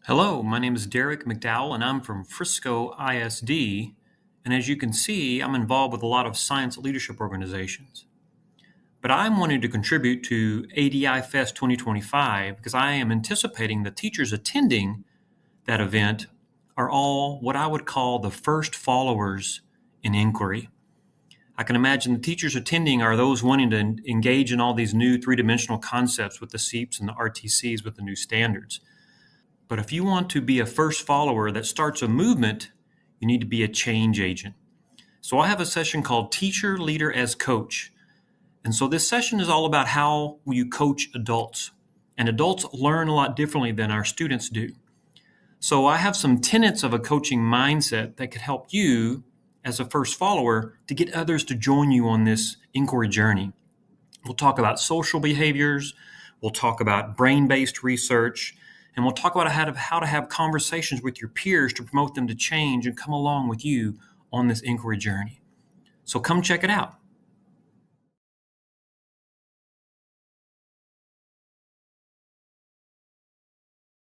Hello, my name is Derek McDowell, and I'm from Frisco ISD. And as you can see, I'm involved with a lot of science leadership organizations. But I'm wanting to contribute to ADI Fest 2025 because I am anticipating the teachers attending that event are all what I would call the first followers in inquiry. I can imagine the teachers attending are those wanting to engage in all these new three-dimensional concepts with the SEEPs and the RTCs with the new standards. But if you want to be a first follower that starts a movement, you need to be a change agent. So I have a session called Teacher Leader as Coach. And so this session is all about how you coach adults. And adults learn a lot differently than our students do. So I have some tenets of a coaching mindset that could help you as a first follower to get others to join you on this inquiry journey. We'll talk about social behaviors. We'll talk about brain-based research. And we'll talk about how to have conversations with your peers to promote them to change and come along with you on this inquiry journey. So come check it out.